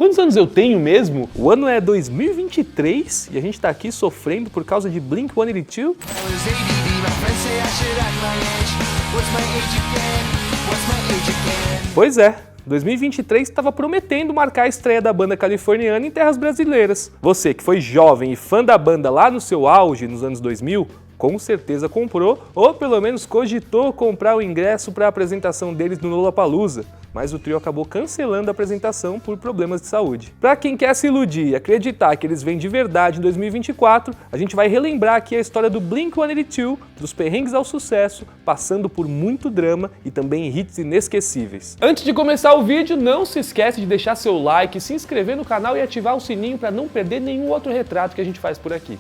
Quantos anos eu tenho mesmo? O ano é 2023 e a gente tá aqui sofrendo por causa de Blink-182? Pois é, 2023 estava prometendo marcar a estreia da banda californiana em terras brasileiras. Você que foi jovem e fã da banda lá no seu auge nos anos 2000, com certeza comprou ou pelo menos cogitou comprar o ingresso para a apresentação deles no Lollapalooza, mas o trio acabou cancelando a apresentação por problemas de saúde. Para quem quer se iludir e acreditar que eles vêm de verdade em 2024, a gente vai relembrar aqui a história do Blink-182, dos perrengues ao sucesso, passando por muito drama e também hits inesquecíveis. Antes de começar o vídeo, não se esquece de deixar seu like, se inscrever no canal e ativar o sininho para não perder nenhum outro retrato que a gente faz por aqui.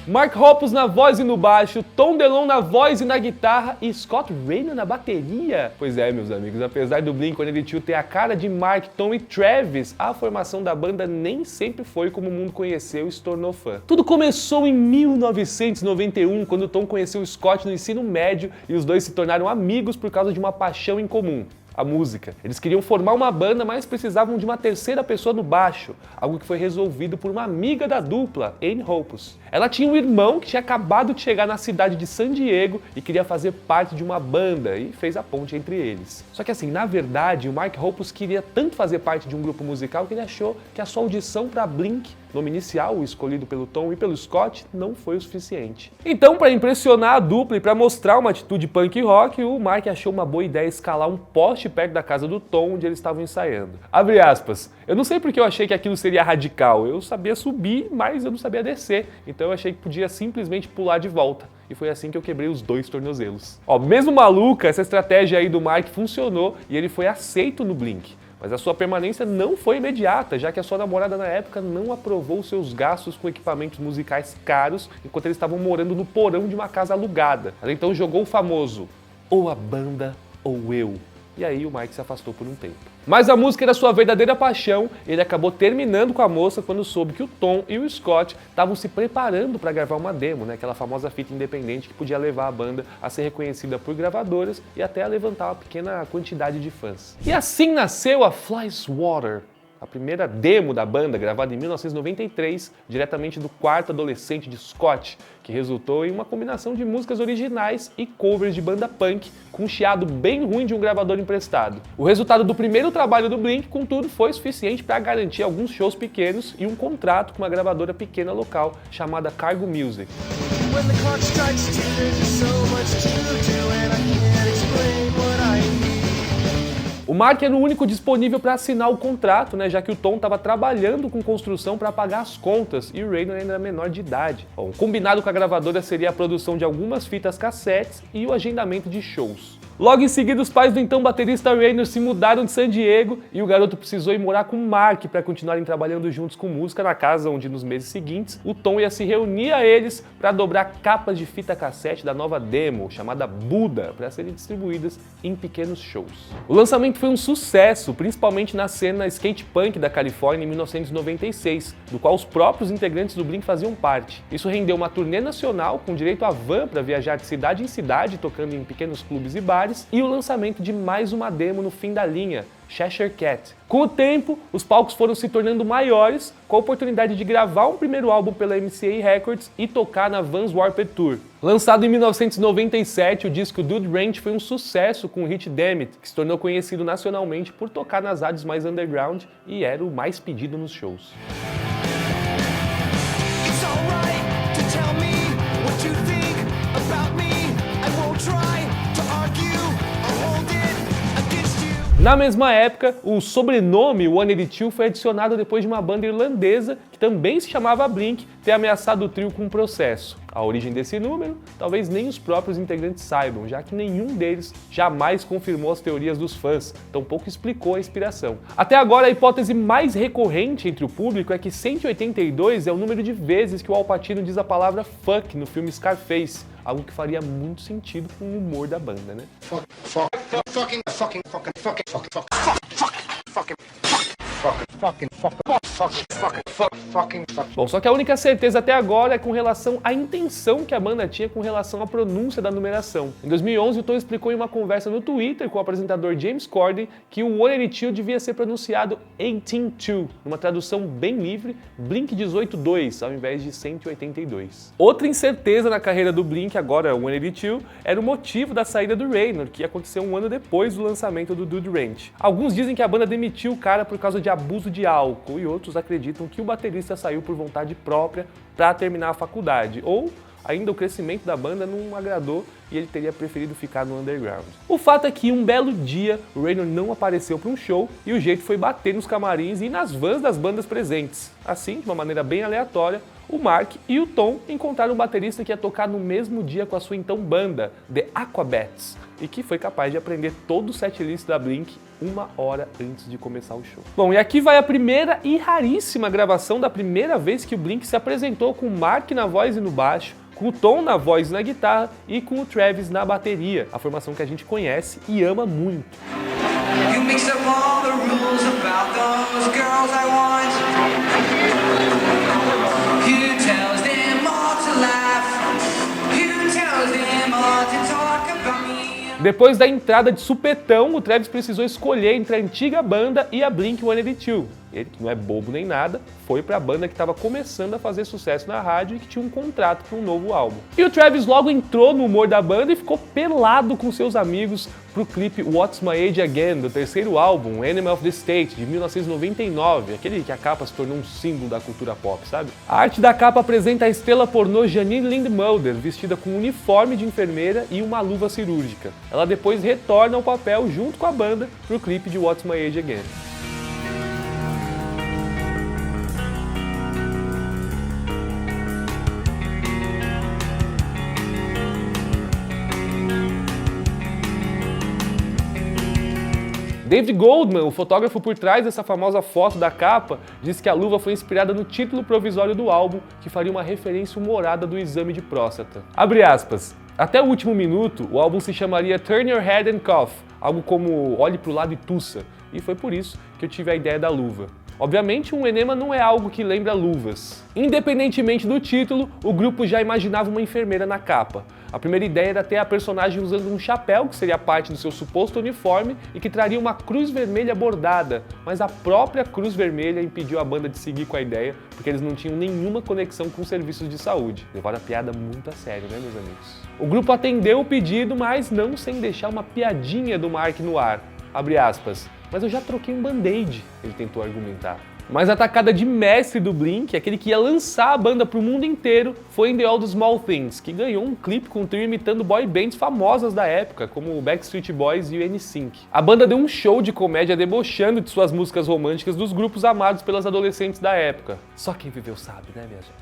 Mark Hoppus na voz e no baixo, Tom DeLonge na voz e na guitarra e Scott Raynor na bateria. Pois é, meus amigos, apesar do Blink-182 ter a cara de Mark, Tom e Travis, a formação da banda nem sempre foi como o mundo conheceu e se tornou fã. Tudo começou em 1991, quando Tom conheceu o Scott no ensino médio e os dois se tornaram amigos por causa de uma paixão em comum: a música. Eles queriam formar uma banda, mas precisavam de uma terceira pessoa no baixo, algo que foi resolvido por uma amiga da dupla, Ann Hoppus. Ela tinha um irmão que tinha acabado de chegar na cidade de San Diego e queria fazer parte de uma banda, e fez a ponte entre eles. Só que assim, na verdade, o Mark Hoppus queria tanto fazer parte de um grupo musical que ele achou que a sua audição para Blink, nome inicial, o escolhido pelo Tom e pelo Scott, não foi o suficiente. Então, para impressionar a dupla e para mostrar uma atitude punk rock, o Mark achou uma boa ideia escalar um poste perto da casa do Tom, onde eles estavam ensaiando. Abre aspas. Eu não sei porque eu achei que aquilo seria radical. Eu sabia subir, mas eu não sabia descer. Então eu achei que podia simplesmente pular de volta. E foi assim que eu quebrei os 2 tornozelos. Ó, mesmo maluca, essa estratégia aí do Mark funcionou e ele foi aceito no Blink. Mas a sua permanência não foi imediata, já que a sua namorada na época não aprovou seus gastos com equipamentos musicais caros enquanto eles estavam morando no porão de uma casa alugada. Ela então jogou o famoso ou a banda ou eu. E aí o Mike se afastou por um tempo. Mas a música era sua verdadeira paixão e ele acabou terminando com a moça quando soube que o Tom e o Scott estavam se preparando para gravar uma demo, né? Aquela famosa fita independente que podia levar a banda a ser reconhecida por gravadoras e até a levantar uma pequena quantidade de fãs. E assim nasceu a Fly Swatter, a primeira demo da banda, gravada em 1993, diretamente do quarto adolescente de Scott, que resultou em uma combinação de músicas originais e covers de banda punk, com um chiado bem ruim de um gravador emprestado. O resultado do primeiro trabalho do Blink, contudo, foi suficiente para garantir alguns shows pequenos e um contrato com uma gravadora pequena local, chamada Cargo Music. O Mark era o único disponível para assinar o contrato, né, já que o Tom estava trabalhando com construção para pagar as contas e o Raynor ainda era menor de idade. Bom, combinado com a gravadora seria a produção de algumas fitas cassetes e o agendamento de shows. Logo em seguida, os pais do então baterista Raynor se mudaram de San Diego e o garoto precisou ir morar com o Mark para continuarem trabalhando juntos com música na casa onde nos meses seguintes o Tom ia se reunir a eles para dobrar capas de fita cassete da nova demo, chamada Buda, para serem distribuídas em pequenos shows. O lançamento foi um sucesso, principalmente na cena skate punk da Califórnia em 1996, do qual os próprios integrantes do Blink faziam parte. Isso rendeu uma turnê nacional com direito a van para viajar de cidade em cidade, tocando em pequenos clubes e bares, e o lançamento de mais uma demo no fim da linha, Cheshire Cat. Com o tempo, os palcos foram se tornando maiores, com a oportunidade de gravar um primeiro álbum pela MCA Records e tocar na Vans Warped Tour. Lançado em 1997, o disco Dude Ranch foi um sucesso com o hit Damn It, que se tornou conhecido nacionalmente por tocar nas rádios mais underground e era o mais pedido nos shows. Na mesma época, o sobrenome 182 foi adicionado depois de uma banda irlandesa, que também se chamava Blink, ter ameaçado o trio com um processo. A origem desse número, talvez nem os próprios integrantes saibam, já que nenhum deles jamais confirmou as teorias dos fãs, tampouco explicou a inspiração. Até agora, a hipótese mais recorrente entre o público é que 182 é o número de vezes que o Al Pacino diz a palavra fuck no filme Scarface, algo que faria muito sentido com o humor da banda, né? Bom, só que a única certeza até agora é com relação à intenção que a banda tinha com relação à pronúncia da numeração. Em 2011, o Tom explicou em uma conversa no Twitter com o apresentador James Corden que o 182 devia ser pronunciado 182, numa tradução bem livre, Blink 182, ao invés de 182. Outra incerteza na carreira do Blink, agora 182, era o motivo da saída do Raynor, que aconteceu um ano depois do lançamento do Dude Ranch. Alguns dizem que a banda demitiu o cara por causa de abuso de álcool, e outros acreditam que o baterista saiu por vontade própria para terminar a faculdade, ou ainda o crescimento da banda não agradou e ele teria preferido ficar no underground. O fato é que um belo dia o Raynor não apareceu para um show e o jeito foi bater nos camarins e nas vans das bandas presentes. Assim, de uma maneira bem aleatória, o Mark e o Tom encontraram um baterista que ia tocar no mesmo dia com a sua então banda, The Aquabats, e que foi capaz de aprender todo o setlist da Blink 1 hora antes de começar o show. Bom, e aqui vai a primeira e raríssima gravação da primeira vez que o Blink se apresentou com o Mark na voz e no baixo, com o Tom na voz e na guitarra e com o Travis na bateria, a formação que a gente conhece e ama muito. Depois da entrada de supetão, o Travis precisou escolher entre a antiga banda e a Blink-182. Ele, que não é bobo nem nada, foi para a banda que estava começando a fazer sucesso na rádio e que tinha um contrato para um novo álbum. E o Travis logo entrou no humor da banda e ficou pelado com seus amigos pro clipe What's My Age Again, do terceiro álbum, Enemy of the State, de 1999, aquele que a capa se tornou um símbolo da cultura pop, sabe? A arte da capa apresenta a estrela pornô Janine Lindmulder, vestida com um uniforme de enfermeira e uma luva cirúrgica. Ela depois retorna ao papel junto com a banda pro clipe de What's My Age Again. David Goldman, o fotógrafo por trás dessa famosa foto da capa, disse que a luva foi inspirada no título provisório do álbum, que faria uma referência humorada do exame de próstata. Abre aspas. Até o último minuto, o álbum se chamaria Turn Your Head and Cough, algo como Olhe pro lado e tussa, e foi por isso que eu tive a ideia da luva. Obviamente, um enema não é algo que lembra luvas. Independentemente do título, o grupo já imaginava uma enfermeira na capa. A primeira ideia era ter a personagem usando um chapéu, que seria parte do seu suposto uniforme, e que traria uma cruz vermelha bordada, mas a própria cruz vermelha impediu a banda de seguir com a ideia, porque eles não tinham nenhuma conexão com serviços de saúde. Levaram a piada muito a sério, né, meus amigos? O grupo atendeu o pedido, mas não sem deixar uma piadinha do Mark no ar. Abre aspas. Mas eu já troquei um band-aid, ele tentou argumentar. Mas a tacada de mestre do Blink, aquele que ia lançar a banda pro mundo inteiro, foi em The All the Small Things, que ganhou um clipe com um trio imitando boy bands famosas da época, como o Backstreet Boys e o NSYNC. A banda deu um show de comédia debochando de suas músicas românticas dos grupos amados pelas adolescentes da época. Só quem viveu sabe, né, minha gente?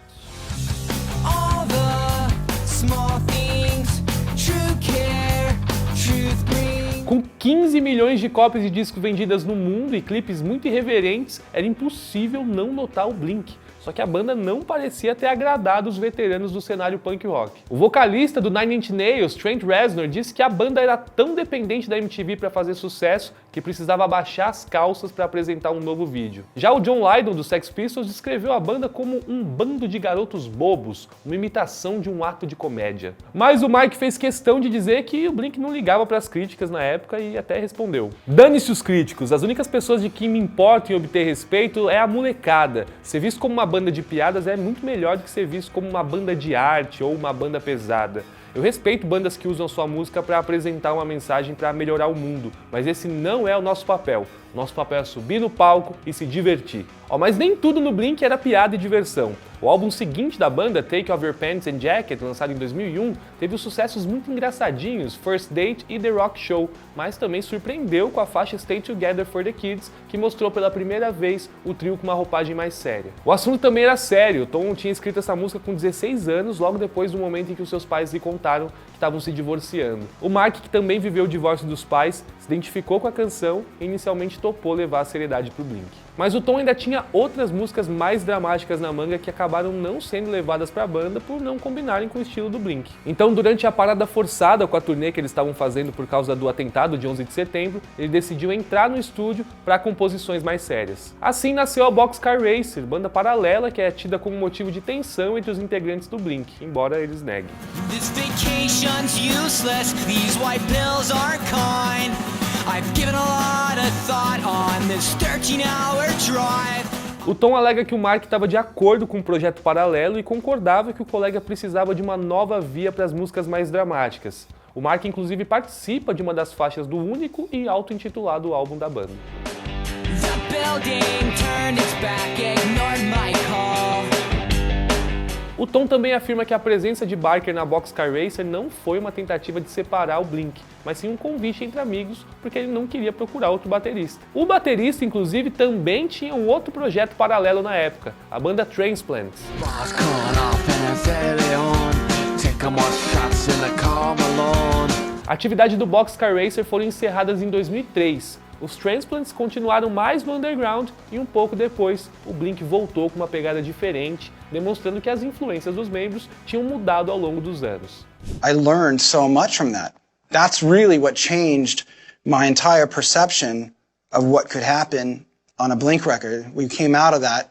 All the small things, true care, truth brings. Com 15 milhões de cópias de discos vendidas no mundo e clipes muito irreverentes, era impossível não notar o Blink. Só que a banda não parecia ter agradado os veteranos do cenário punk rock. O vocalista do Nine Inch Nails, Trent Reznor, disse que a banda era tão dependente da MTV para fazer sucesso que precisava abaixar as calças para apresentar um novo vídeo. Já o John Lydon, do Sex Pistols, descreveu a banda como um bando de garotos bobos, uma imitação de um ato de comédia. Mas o Mark fez questão de dizer que o Blink não ligava para as críticas na época e até respondeu: "Dane-se os críticos, as únicas pessoas de quem me importa em obter respeito é a molecada. Ser visto como uma banda de piadas é muito melhor do que ser visto como uma banda de arte ou uma banda pesada. Eu respeito bandas que usam sua música para apresentar uma mensagem para melhorar o mundo, mas esse não é o nosso papel. Nosso papel é subir no palco e se divertir." Mas nem tudo no Blink era piada e diversão. O álbum seguinte da banda, Take Off Your Pants and Jacket, lançado em 2001, teve os sucessos muito engraçadinhos First Date e The Rock Show, mas também surpreendeu com a faixa Stay Together for the Kids, que mostrou pela primeira vez o trio com uma roupagem mais séria. O assunto também era sério. Tom tinha escrito essa música com 16 anos, logo depois do momento em que os seus pais lhe contaram que estavam se divorciando. O Mark, que também viveu o divórcio dos pais, se identificou com a canção e inicialmente topou levar a seriedade pro Blink. Mas o Tom ainda tinha outras músicas mais dramáticas na manga que acabaram não sendo levadas para a banda por não combinarem com o estilo do Blink. Então, durante a parada forçada com a turnê que eles estavam fazendo por causa do atentado de 11 de setembro, ele decidiu entrar no estúdio para composições mais sérias. Assim nasceu a Boxcar Racer, banda paralela que é tida como motivo de tensão entre os integrantes do Blink, embora eles neguem. This vacation's useless, these white pills aren't kind. I've given a lot of thought on this 13-hour drive. O Tom alega que o Mark estava de acordo com o projeto paralelo e concordava que o colega precisava de uma nova via para as músicas mais dramáticas. O Mark inclusive participa de uma das faixas do único e auto-intitulado álbum da banda. The building turned its back, ignored my call. O Tom também afirma que a presença de Barker na Boxcar Racer não foi uma tentativa de separar o Blink, mas sim um convite entre amigos, porque ele não queria procurar outro baterista. O baterista, inclusive, também tinha um outro projeto paralelo na época, a banda Transplants. A atividade do Boxcar Racer foram encerradas em 2003. Os Transplants continuaram mais no underground e um pouco depois o Blink voltou com uma pegada diferente, demonstrando que as influências dos membros tinham mudado ao longo dos anos. I learned so much from that. That's really what changed my entire perception of what could happen on a Blink record. We came out of that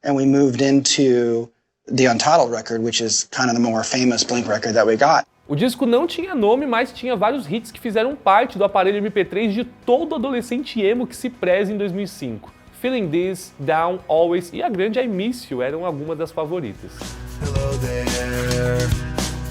and we moved into the Untitled record, which is kind of the more famous Blink record that we got. O disco não tinha nome, mas tinha vários hits que fizeram parte do aparelho MP3 de todo adolescente emo que se preze em 2005. Feeling This, Down, Always e a grande I Miss You eram algumas das favoritas. Hello there,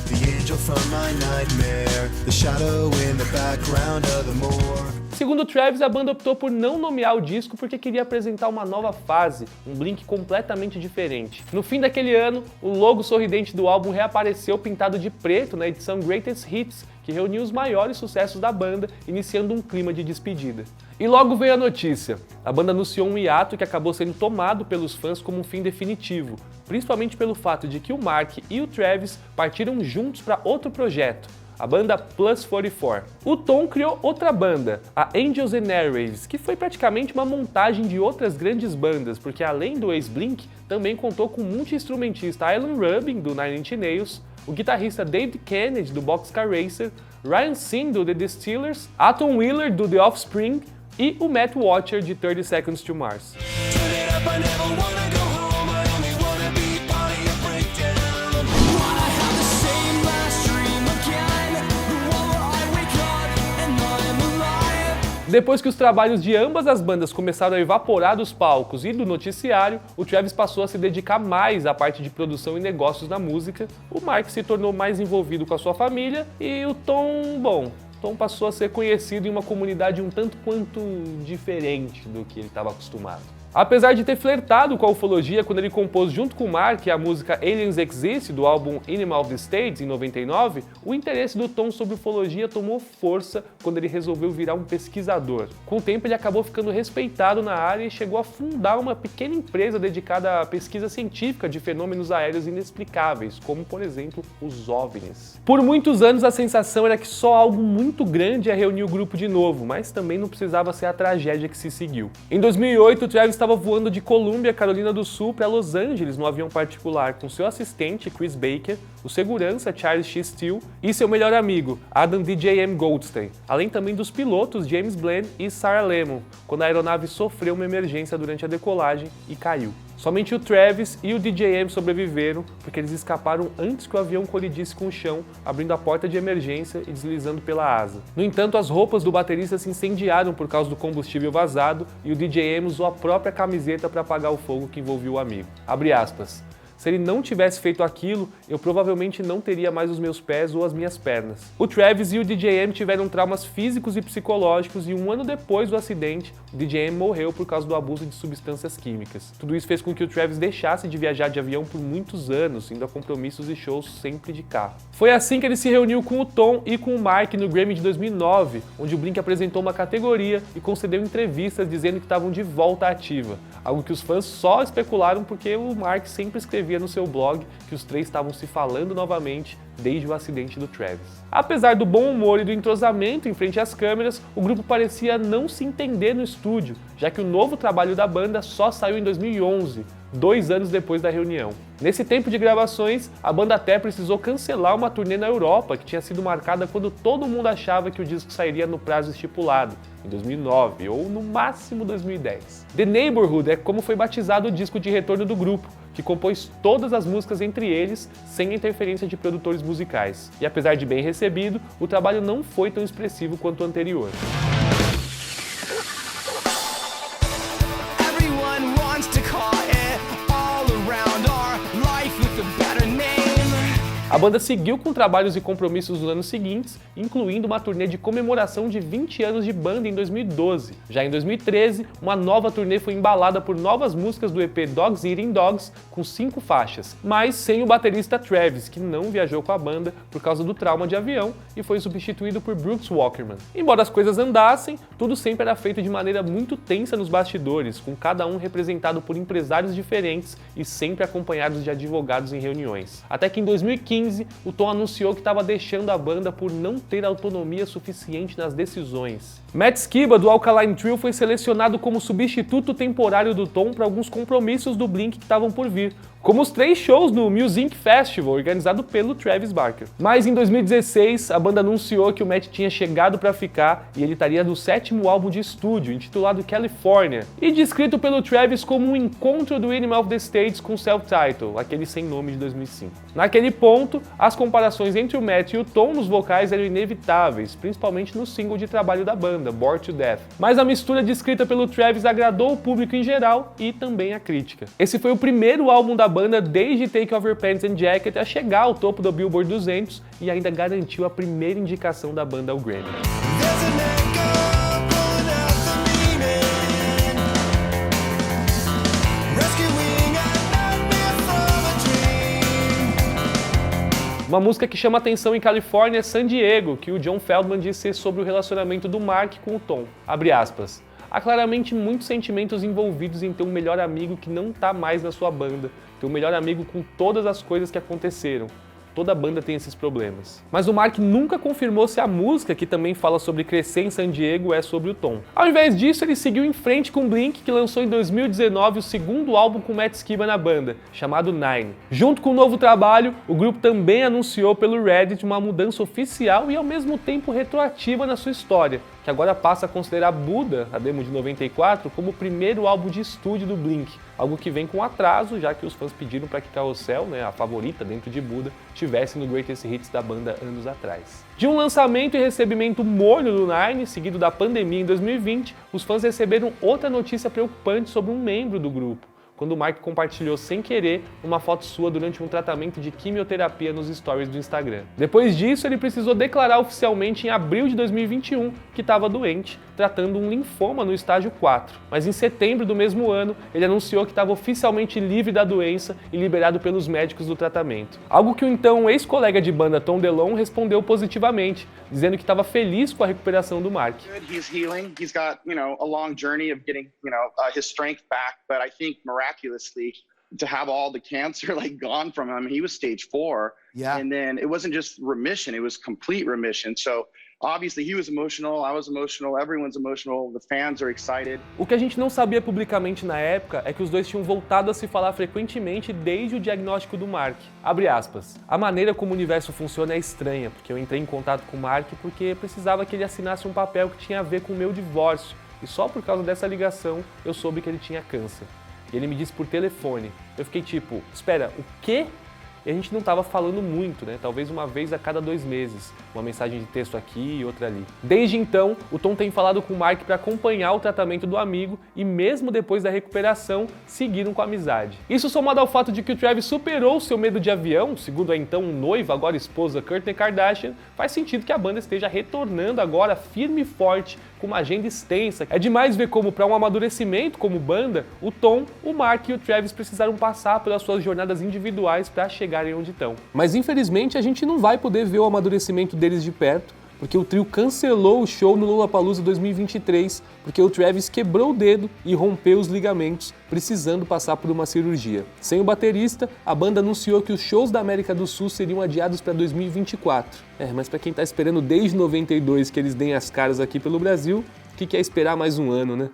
the angel from my nightmare, the shadow in the background of the morgue. Segundo Travis, a banda optou por não nomear o disco porque queria apresentar uma nova fase, um Blink completamente diferente. No fim daquele ano, o logo sorridente do álbum reapareceu pintado de preto na edição Greatest Hits, que reuniu os maiores sucessos da banda, iniciando um clima de despedida. E logo veio a notícia. A banda anunciou um hiato que acabou sendo tomado pelos fãs como um fim definitivo, principalmente pelo fato de que o Mark e o Travis partiram juntos para outro projeto, a banda Plus 44. O Tom criou outra banda, a Angels and Airwaves, que foi praticamente uma montagem de outras grandes bandas, porque além do ex-Blink, também contou com o multi-instrumentista Alan Rubin, do Nine Inch Nails, o guitarrista David Kennedy, do Boxcar Racer, Ryan Sinn, do The Distillers, Atom Wheeler, do The Offspring, e o Matt Watcher, de 30 Seconds to Mars. Depois que os trabalhos de ambas as bandas começaram a evaporar dos palcos e do noticiário, o Travis passou a se dedicar mais à parte de produção e negócios na música, o Mark se tornou mais envolvido com a sua família e o Tom passou a ser conhecido em uma comunidade um tanto quanto diferente do que ele estava acostumado. Apesar de ter flertado com a ufologia quando ele compôs junto com o Mark a música Aliens Exist, do álbum Animal of the States, em 99, o interesse do Tom sobre ufologia tomou força quando ele resolveu virar um pesquisador. Com o tempo ele acabou ficando respeitado na área e chegou a fundar uma pequena empresa dedicada à pesquisa científica de fenômenos aéreos inexplicáveis, como por exemplo os OVNIs. Por muitos anos a sensação era que só algo muito grande ia reunir o grupo de novo, mas também não precisava ser a tragédia que se seguiu. Em 2008, o Travis estava voando de Columbia, Carolina do Sul, para Los Angeles no avião particular com seu assistente, Chris Baker, o segurança, Charles X. Steele, e seu melhor amigo, Adam D.J.M. Goldstein, além também dos pilotos James Bland e Sarah Lemon, quando a aeronave sofreu uma emergência durante a decolagem e caiu. Somente o Travis e o DJM sobreviveram porque eles escaparam antes que o avião colidisse com o chão, abrindo a porta de emergência e deslizando pela asa. No entanto, as roupas do baterista se incendiaram por causa do combustível vazado e o DJM usou a própria camiseta para apagar o fogo que envolvia o amigo. Abre aspas. Se ele não tivesse feito aquilo, eu provavelmente não teria mais os meus pés ou as minhas pernas. O Travis e o DJM tiveram traumas físicos e psicológicos e um ano depois do acidente, o DJM morreu por causa do abuso de substâncias químicas. Tudo isso fez com que o Travis deixasse de viajar de avião por muitos anos, indo a compromissos e shows sempre de carro. Foi assim que ele se reuniu com o Tom e com o Mark no Grammy de 2009, onde o Blink apresentou uma categoria e concedeu entrevistas dizendo que estavam de volta à ativa, algo que os fãs só especularam porque o Mark sempre escrevia escrevia no seu blog que os três estavam se falando novamente desde o acidente do Travis. Apesar do bom humor e do entrosamento em frente às câmeras, o grupo parecia não se entender no estúdio, já que o novo trabalho da banda só saiu em 2011, 2 anos depois da reunião. Nesse tempo de gravações, a banda até precisou cancelar uma turnê na Europa, que tinha sido marcada quando todo mundo achava que o disco sairia no prazo estipulado, em 2009 ou no máximo 2010. The Neighborhood é como foi batizado o disco de retorno do grupo, que compôs todas as músicas entre eles, sem interferência de produtores musicais. E apesar de bem recebido, o trabalho não foi tão expressivo quanto o anterior. Everyone wants to call it all around our life with a better name. A banda seguiu com trabalhos e compromissos nos anos seguintes, incluindo uma turnê de comemoração de 20 anos de banda em 2012. Já em 2013, uma nova turnê foi embalada por novas músicas do EP Dogs Eating Dogs, com 5 faixas, mas sem o baterista Travis, que não viajou com a banda por causa do trauma de avião e foi substituído por Brooks Walkerman. Embora as coisas andassem, tudo sempre era feito de maneira muito tensa nos bastidores, com cada um representado por empresários diferentes e sempre acompanhados de advogados em reuniões. Até que em 2015, o Tom anunciou que estava deixando a banda por não ter autonomia suficiente nas decisões. Matt Skiba, do Alkaline Trio, foi selecionado como substituto temporário do Tom para alguns compromissos do Blink que estavam por vir, como os 3 shows no Music Festival, organizado pelo Travis Barker. Mas em 2016, a banda anunciou que o Matt tinha chegado para ficar e ele estaria no 7º álbum de estúdio, intitulado California, e descrito pelo Travis como um encontro do Enemy of the States com Self-Titled, aquele sem nome de 2005. Naquele ponto, as comparações entre o Matt e o Tom nos vocais eram inevitáveis, principalmente no single de trabalho da banda, Bored to Death. Mas a mistura descrita pelo Travis agradou o público em geral e também a crítica. Esse foi o primeiro álbum da banda desde Take Off Your Pants and Jacket a chegar ao topo do Billboard 200 e ainda garantiu a primeira indicação da banda ao Grammy. There's an echo pulling out the meaning, rescuing a nightmare from a dream. Uma música que chama atenção em Califórnia é San Diego, que o John Feldman disse ser sobre o relacionamento do Mark com o Tom. Abre aspas. Há claramente muitos sentimentos envolvidos em ter um melhor amigo que não tá mais na sua banda, ter um melhor amigo com todas as coisas que aconteceram. Toda banda tem esses problemas. Mas o Mark nunca confirmou se a música, que também fala sobre crescer em San Diego, é sobre o Tom. Ao invés disso, ele seguiu em frente com Blink, que lançou em 2019 o 2º álbum com Matt Skiba na banda, chamado Nine. Junto com o novo trabalho, o grupo também anunciou pelo Reddit uma mudança oficial e ao mesmo tempo retroativa na sua história, que agora passa a considerar Buddha, a demo de 94, como o primeiro álbum de estúdio do Blink, algo que vem com atraso, já que os fãs pediram para que Carousel, a favorita dentro de Buddha, estivesse no Greatest Hits da banda anos atrás. De um lançamento e recebimento morno do Nine, seguido da pandemia em 2020, os fãs receberam outra notícia preocupante sobre um membro do grupo, quando o Mark compartilhou sem querer uma foto sua durante um tratamento de quimioterapia nos stories do Instagram. Depois disso, ele precisou declarar oficialmente em abril de 2021 que estava doente, tratando um linfoma no estágio 4. Mas em setembro do mesmo ano, ele anunciou que estava oficialmente livre da doença e liberado pelos médicos do tratamento. Algo que o então ex-colega de banda Tom DeLonge respondeu positivamente, dizendo que estava feliz com a recuperação do Mark. He's healing. He's got, a long journey of getting, his strength back. But I think miraculously, to have all the cancer gone from him, he was stage 4. Yeah. And then it wasn't just remission, it was complete remission. So obviously he was emotional, I was emotional, everyone's emotional, the fans are excited. O que a gente não sabia publicamente na época é que os dois tinham voltado a se falar frequentemente desde o diagnóstico do Mark. Abre aspas. A maneira como o universo funciona é estranha, porque eu entrei em contato com o Mark porque precisava que ele assinasse um papel que tinha a ver com o meu divórcio. E só por causa dessa ligação eu soube que ele tinha câncer. E ele me disse por telefone. Eu fiquei tipo, espera, o quê? E a gente não estava falando muito, talvez uma vez a cada 2 meses, uma mensagem de texto aqui e outra ali. Desde então, o Tom tem falado com o Mark para acompanhar o tratamento do amigo e mesmo depois da recuperação, seguiram com a amizade. Isso somado ao fato de que o Travis superou seu medo de avião, segundo a então noiva, agora esposa Kourtney Kardashian, faz sentido que a banda esteja retornando agora firme e forte, com uma agenda extensa. É demais ver como, para um amadurecimento como banda, o Tom, o Mark e o Travis precisaram passar pelas suas jornadas individuais para chegarem onde estão. Mas infelizmente a gente não vai poder ver o amadurecimento deles de perto, porque o trio cancelou o show no Lollapalooza 2023, porque o Travis quebrou o dedo e rompeu os ligamentos, precisando passar por uma cirurgia. Sem o baterista, a banda anunciou que os shows da América do Sul seriam adiados para 2024. Mas para quem tá esperando desde 92 que eles deem as caras aqui pelo Brasil, o que é esperar mais um ano, né?